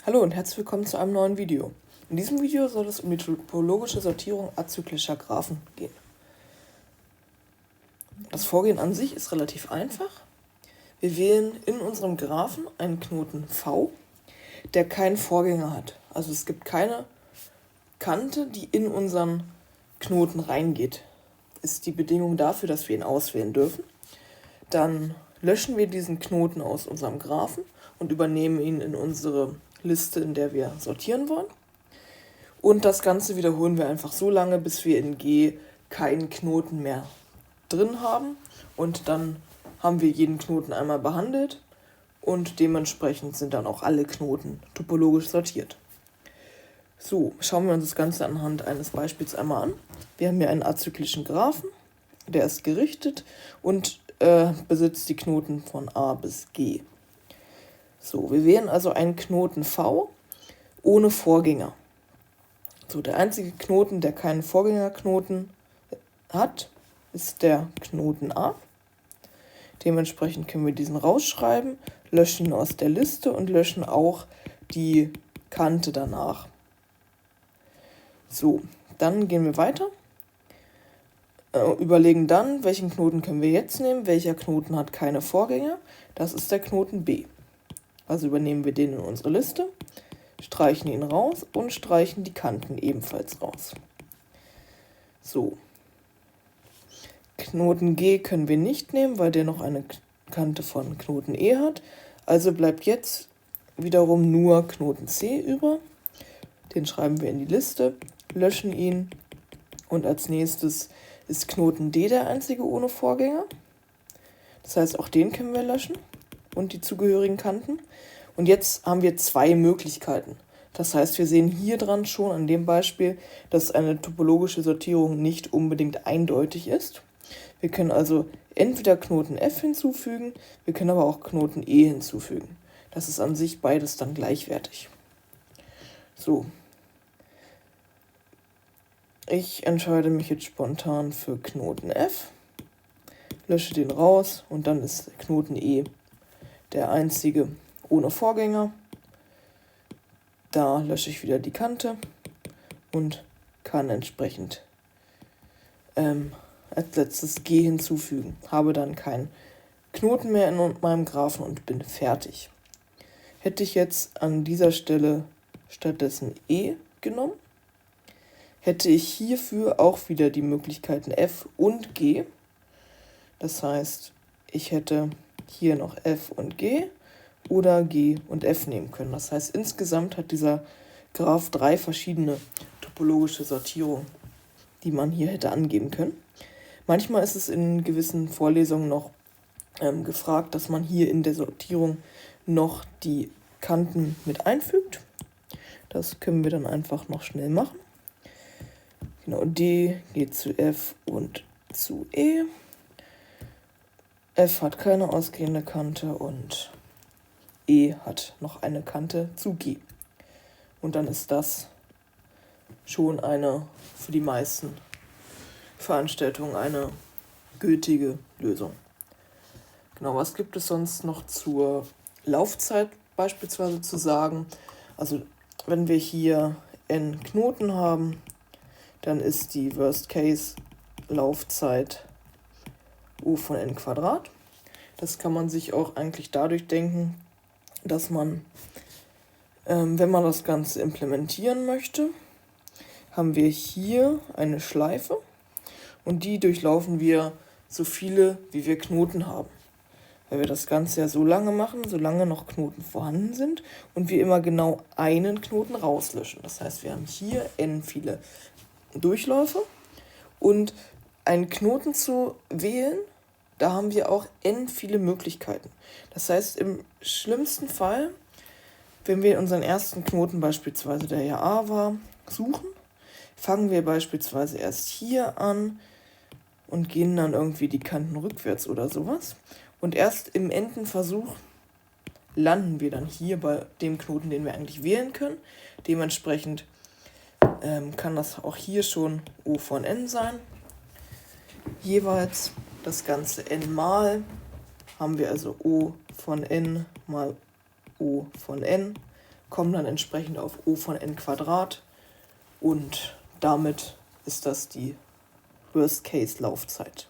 Hallo und herzlich willkommen zu einem neuen Video. In diesem Video soll es um die topologische Sortierung azyklischer Graphen gehen. Das Vorgehen an sich ist relativ einfach. Wir wählen in unserem Graphen einen Knoten V, der keinen Vorgänger hat. Also es gibt keine Kante, die in unseren Knoten reingeht. Ist die Bedingung dafür, dass wir ihn auswählen dürfen. Dann löschen wir diesen Knoten aus unserem Graphen und übernehmen ihn in unsere Liste, in der wir sortieren wollen. Und das Ganze wiederholen wir einfach so lange, bis wir in G keinen Knoten mehr drin haben. Und dann haben wir jeden Knoten einmal behandelt und dementsprechend sind dann auch alle Knoten topologisch sortiert. So, schauen wir uns das Ganze anhand eines Beispiels einmal an. Wir haben hier einen azyklischen Graphen, der ist gerichtet und besitzt die Knoten von A bis G. So, wir wählen also einen Knoten V ohne Vorgänger. So, der einzige Knoten, der keinen Vorgängerknoten hat, ist der Knoten A. Dementsprechend können wir diesen rausschreiben, löschen ihn aus der Liste und löschen auch die Kante danach. So, dann gehen wir weiter. Überlegen dann, welchen Knoten können wir jetzt nehmen, welcher Knoten hat keine Vorgänger. Das ist der Knoten B. Also übernehmen wir den in unsere Liste, streichen ihn raus und streichen die Kanten ebenfalls raus. So, Knoten G können wir nicht nehmen, weil der noch eine Kante von Knoten E hat. Also bleibt jetzt wiederum nur Knoten C über. Den schreiben wir in die Liste, löschen ihn und als nächstes ist Knoten D der einzige ohne Vorgänger. Das heißt, auch den können wir löschen und die zugehörigen Kanten. Und jetzt haben wir zwei Möglichkeiten. Das heißt, wir sehen hier dran schon an dem Beispiel, dass eine topologische Sortierung nicht unbedingt eindeutig ist. Wir können also entweder Knoten F hinzufügen, wir können aber auch Knoten E hinzufügen. Das ist an sich beides dann gleichwertig. So. Ich entscheide mich jetzt spontan für Knoten F, lösche den raus und dann ist Knoten E der einzige ohne Vorgänger. Da lösche ich wieder die Kante und kann entsprechend als letztes G hinzufügen. Habe dann keinen Knoten mehr in meinem Graphen und bin fertig. Hätte ich jetzt an dieser Stelle stattdessen E genommen, hätte ich hierfür auch wieder die Möglichkeiten F und G. Das heißt, ich hätte hier noch F und G oder G und F nehmen können. Das heißt, insgesamt hat dieser Graph 3 verschiedene topologische Sortierungen, die man hier hätte angeben können. Manchmal ist es in gewissen Vorlesungen noch gefragt, dass man hier in der Sortierung noch die Kanten mit einfügt. Das können wir dann einfach noch schnell machen. Genau, D geht zu F und zu E. F hat keine ausgehende Kante und E hat noch eine Kante zu G. Und dann ist das schon eine für die meisten Veranstaltungen eine gültige Lösung. Genau, was gibt es sonst noch zur Laufzeit beispielsweise zu sagen? Also wenn wir hier n Knoten haben, dann ist die Worst-Case-Laufzeit O von n Quadrat. Das kann man sich auch eigentlich dadurch denken, dass man, wenn man das Ganze implementieren möchte, haben wir hier eine Schleife und die durchlaufen wir so viele, wie wir Knoten haben. Weil wir das Ganze ja so lange machen, solange noch Knoten vorhanden sind und wir immer genau einen Knoten rauslöschen. Das heißt, wir haben hier n viele Durchläufe und einen Knoten zu wählen, da haben wir auch n viele Möglichkeiten. Das heißt, im schlimmsten Fall, wenn wir unseren ersten Knoten beispielsweise, der ja A war, suchen, fangen wir beispielsweise erst hier an und gehen dann irgendwie die Kanten rückwärts oder sowas. Und erst im Endenversuch landen wir dann hier bei dem Knoten, den wir eigentlich wählen können. Dementsprechend kann das auch hier schon O von n sein. Jeweils das Ganze n mal haben wir also O von n mal O von n kommen dann entsprechend auf O von n². Und damit ist das die Worst-Case-Laufzeit.